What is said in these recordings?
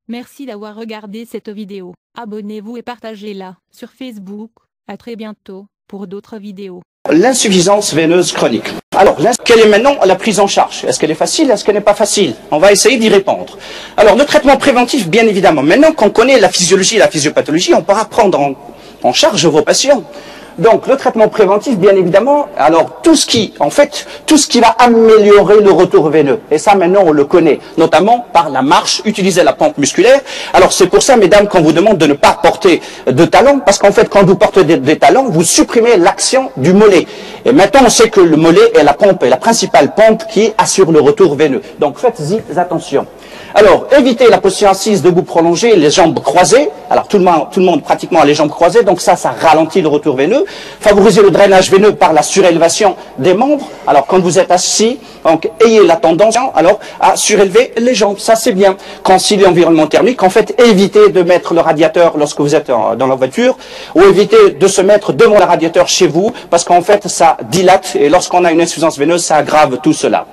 Merci d'avoir regardé cette vidéo. Abonnez-vous et partagez-la sur Facebook. À très bientôt pour d'autres vidéos. L'insuffisance veineuse chronique. Alors, quelle est maintenant la prise en charge? Est-ce qu'elle est facile? Est-ce qu'elle n'est pas facile? On va essayer d'y répondre. Alors, le traitement préventif, bien évidemment. Maintenant qu'on connaît la physiologie et la physiopathologie, on pourra prendre en charge vos patients. Donc, le traitement préventif, bien évidemment, alors tout ce qui va améliorer le retour veineux. Et ça, maintenant, on le connaît, notamment par la marche, utiliser la pompe musculaire. Alors, c'est pour ça, mesdames, qu'on vous demande de ne pas porter de talons, parce qu'en fait, quand vous portez des talons, vous supprimez l'action du mollet. Et maintenant, on sait que le mollet est la principale pompe qui assure le retour veineux. Donc, faites-y attention. Alors, évitez la position assise, debout prolongée, les jambes croisées. Alors, tout le monde pratiquement a les jambes croisées, donc ça ralentit le retour veineux. Favorisez le drainage veineux par la surélévation des membres. Alors, quand vous êtes assis, donc, ayez la tendance à surélever les jambes. Ça, c'est bien. Concilier l'environnement thermique. En fait, évitez de mettre le radiateur lorsque vous êtes dans la voiture, ou évitez de se mettre devant le radiateur chez vous, parce qu'en fait, ça dilate, et lorsqu'on a une insuffisance veineuse, ça aggrave tout cela.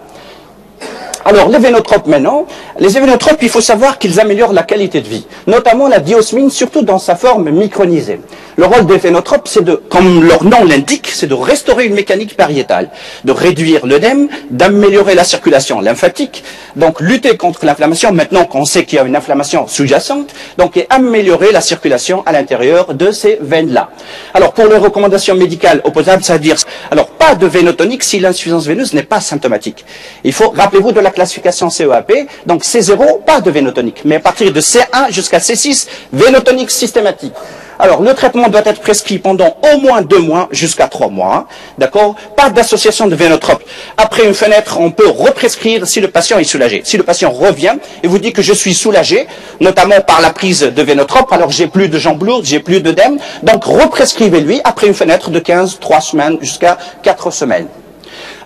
Alors, les vénotropes maintenant, les vénotropes, il faut savoir qu'ils améliorent la qualité de vie, notamment la diosmine, surtout dans sa forme micronisée. Le rôle des vénotropes, c'est comme leur nom l'indique, c'est de restaurer une mécanique pariétale, de réduire l'œdème, d'améliorer la circulation lymphatique, donc lutter contre l'inflammation, maintenant qu'on sait qu'il y a une inflammation sous-jacente, donc et améliorer la circulation à l'intérieur de ces veines-là. Alors, pour les recommandations médicales opposables, c'est-à-dire, alors, pas de vénotonique si l'insuffisance veineuse n'est pas symptomatique. Il faut, rappelez-vous de la classification CEAP, donc C0, pas de vénotonique, mais à partir de C1 jusqu'à C6, vénotonique systématique. Alors, le traitement doit être prescrit pendant au moins 2 mois jusqu'à 3 mois, d'accord? Pas d'association de vénotropes. Après une fenêtre, on peut represcrire si le patient est soulagé. Si le patient revient et vous dit que je suis soulagé, notamment par la prise de vénotropes, alors j'ai plus de jambes lourdes, j'ai plus d'œdème, donc represcrivez-lui après une fenêtre de 3 semaines jusqu'à 4 semaines.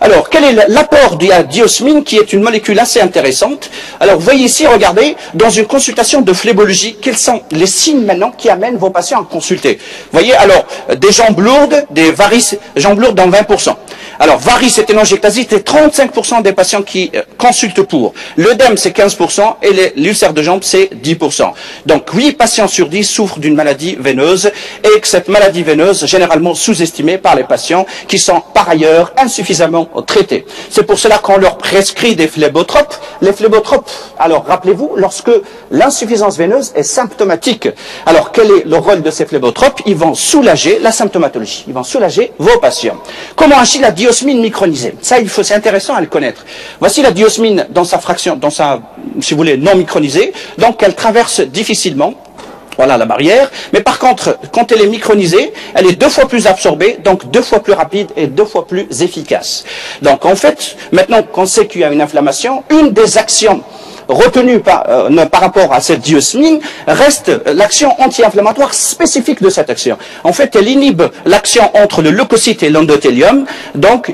Alors, quel est l'apport de la diosmine, qui est une molécule assez intéressante? Alors, vous voyez ici, regardez, dans une consultation de phlébologie, quels sont les signes maintenant qui amènent vos patients à consulter? Vous voyez, alors, des jambes lourdes, des varices, jambes lourdes dans 20%. Alors, varices et télangiectasie, c'est 35% des patients qui consultent pour. L'œdème, c'est 15%, et l'ulcère de jambe, c'est 10%. Donc, 8 patients sur 10 souffrent d'une maladie veineuse, et que cette maladie veineuse, généralement sous-estimée par les patients, qui sont par ailleurs insuffisamment traités. C'est pour cela qu'on leur prescrit des phlébotropes. Les phlébotropes, alors rappelez-vous, lorsque l'insuffisance veineuse est symptomatique, alors quel est le rôle de ces phlébotropes? Ils vont soulager la symptomatologie, ils vont soulager vos patients. Comment agit la diosmine micronisée? Ça, c'est intéressant à le connaître. Voici la diosmine dans sa fraction, si vous voulez, non micronisée, donc elle traverse difficilement. Voilà la barrière. Mais par contre, quand elle est micronisée, elle est 2 fois plus absorbée, donc 2 fois plus rapide et 2 fois plus efficace. Donc en fait, maintenant qu'on sait qu'il y a une inflammation, une des actions retenues par rapport à cette diosmine reste l'action anti-inflammatoire spécifique de cette action. En fait, elle inhibe l'action entre le leucocyte et l'endothélium,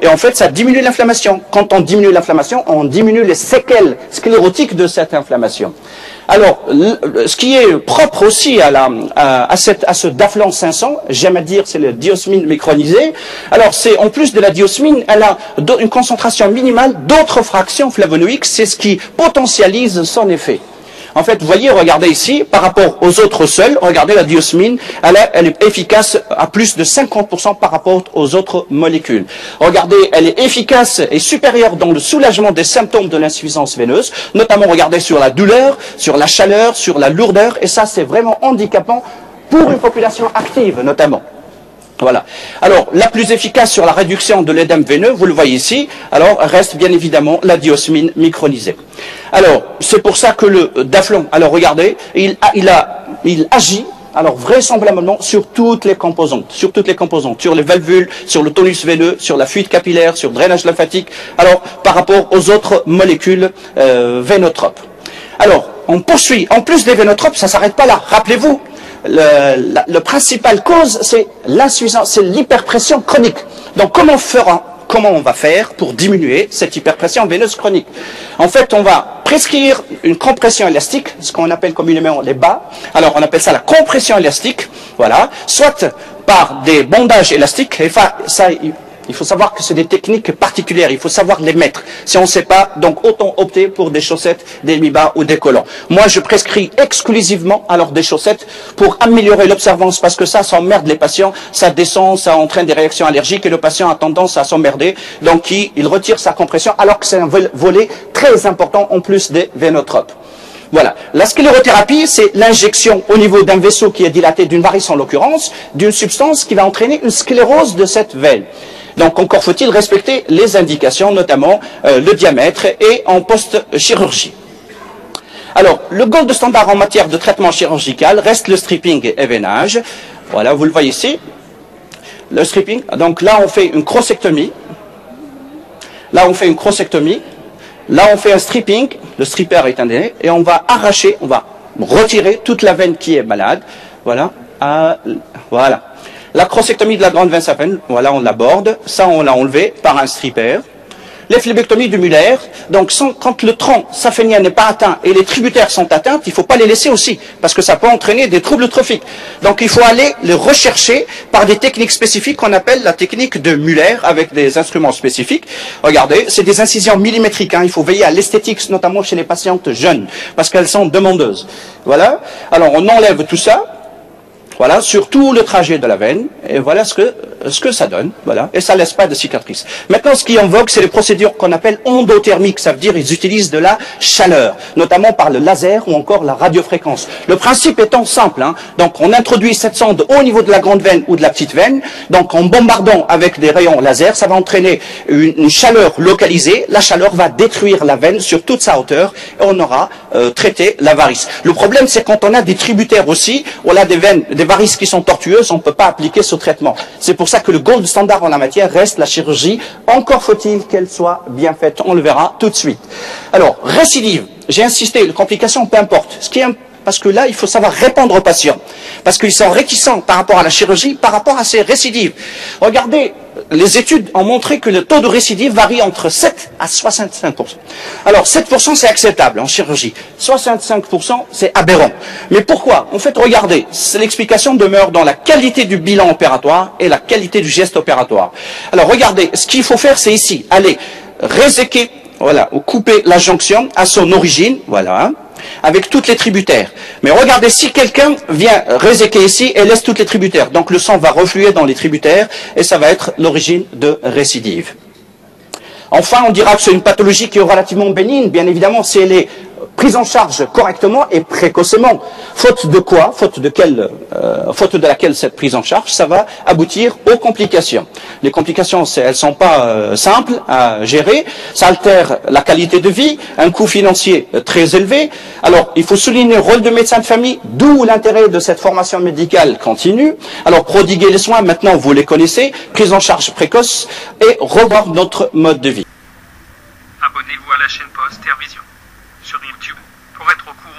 et en fait, ça diminue l'inflammation. Quand on diminue l'inflammation, on diminue les séquelles sclérotiques de cette inflammation. Alors, ce qui est propre aussi à ce Daflan 500, j'aime à dire, c'est le diosmine micronisé. Alors, en plus de la diosmine, elle a une concentration minimale d'autres fractions flavonoïques, c'est ce qui potentialise son effet. En fait, vous voyez, regardez ici, par rapport aux autres seuls, regardez la diosmine, elle est efficace à plus de 50% par rapport aux autres molécules. Regardez, elle est efficace et supérieure dans le soulagement des symptômes de l'insuffisance veineuse, notamment regardez sur la douleur, sur la chaleur, sur la lourdeur, et ça c'est vraiment handicapant pour une population active notamment. Voilà. Alors, la plus efficace sur la réduction de l'œdème veineux, vous le voyez ici, alors reste bien évidemment la diosmine micronisée. Alors, c'est pour ça que le Daflon, alors regardez, il agit, alors vraisemblablement sur toutes les composantes, sur les valvules, sur le tonus veineux, sur la fuite capillaire, sur le drainage lymphatique, alors par rapport aux autres molécules vénotropes. Alors, on poursuit, en plus des vénotropes, ça ne s'arrête pas là, rappelez-vous, la principale cause, c'est l'insuffisance, c'est l'hyperpression chronique. Donc comment on va faire pour diminuer cette hyperpression veineuse chronique? En fait, on va prescrire une compression élastique, ce qu'on appelle communément les bas. Alors on appelle ça la compression élastique, voilà, soit par des bandages élastiques, et ça, Il faut savoir que c'est des techniques particulières, il faut savoir les mettre. Si on ne sait pas, donc autant opter pour des chaussettes, des mi-bas ou des collants. Moi, je prescris exclusivement alors des chaussettes pour améliorer l'observance, parce que ça emmerde les patients, ça descend, ça entraîne des réactions allergiques et le patient a tendance à s'emmerder, donc il retire sa compression alors que c'est un volet très important en plus des vénotropes. Voilà. La sclérothérapie, c'est l'injection au niveau d'un vaisseau qui est dilaté, d'une varice en l'occurrence, d'une substance qui va entraîner une sclérose de cette veine. Donc encore faut-il respecter les indications, notamment le diamètre et en post-chirurgie. Alors, le gold standard en matière de traitement chirurgical reste le stripping et veinage. Voilà, vous le voyez ici. Le stripping, donc là on fait une crossectomie. Là on fait une crossectomie. Là, on fait un stripping, le stripper est indemné, et on va arracher, on va retirer toute la veine qui est malade. Voilà. Voilà. La crossectomie de la grande veine sapine, voilà, on l'aborde. Ça, on l'a enlevé par un stripper. Les phlébectomies de Muller, donc quand le tronc saphénien n'est pas atteint et les tributaires sont atteintes, il ne faut pas les laisser aussi, parce que ça peut entraîner des troubles trophiques. Donc il faut aller les rechercher par des techniques spécifiques qu'on appelle la technique de Muller, avec des instruments spécifiques. Regardez, c'est des incisions millimétriques, hein. Il faut veiller à l'esthétique, notamment chez les patientes jeunes, parce qu'elles sont demandeuses. Voilà, alors on enlève tout ça. Voilà, sur tout le trajet de la veine, et voilà ce que ça donne, voilà, et ça laisse pas de cicatrice. Maintenant, ce qui est en vogue, c'est les procédures qu'on appelle endothermiques, ça veut dire ils utilisent de la chaleur, notamment par le laser ou encore la radiofréquence. Le principe étant simple, hein, donc on introduit cette sonde au niveau de la grande veine ou de la petite veine, donc en bombardant avec des rayons laser, ça va entraîner une chaleur localisée, la chaleur va détruire la veine sur toute sa hauteur, et on aura traité la varice. Le problème, c'est quand on a des tributaires aussi, on a des veines, des varices qui sont tortueuses, on ne peut pas appliquer ce traitement. C'est pour ça que le gold standard en la matière reste la chirurgie. Encore faut-il qu'elle soit bien faite. On le verra tout de suite. Alors, récidive. J'ai insisté, les complications, peu importe. Parce que là, il faut savoir répondre aux patients. Parce qu'ils sont réticents par rapport à la chirurgie, par rapport à ces récidives. Regardez, les études ont montré que le taux de récidive varie entre 7 à 65%. Alors, 7% c'est acceptable en chirurgie. 65% c'est aberrant. Mais pourquoi? En fait, regardez, l'explication demeure dans la qualité du bilan opératoire et la qualité du geste opératoire. Alors, regardez, ce qu'il faut faire, c'est ici. Allez, réséquer, voilà, ou couper la jonction à son origine, voilà, avec toutes les tributaires. Mais regardez, si quelqu'un vient réséquer ici et laisse toutes les tributaires, donc le sang va refluer dans les tributaires et ça va être l'origine de récidive. Enfin, on dira que c'est une pathologie qui est relativement bénigne, bien évidemment, si elle est prise en charge correctement et précocement. Faute de quoi, faute de laquelle cette prise en charge, ça va aboutir aux complications. Les complications, elles sont pas simples à gérer, ça altère la qualité de vie, un coût financier très élevé. Alors, il faut souligner le rôle de médecin de famille, d'où l'intérêt de cette formation médicale continue. Alors, prodiguer les soins, maintenant vous les connaissez, prise en charge précoce et revoir notre mode de vie. Abonnez-vous à la chaîne Post Tervision sur YouTube pour être au courant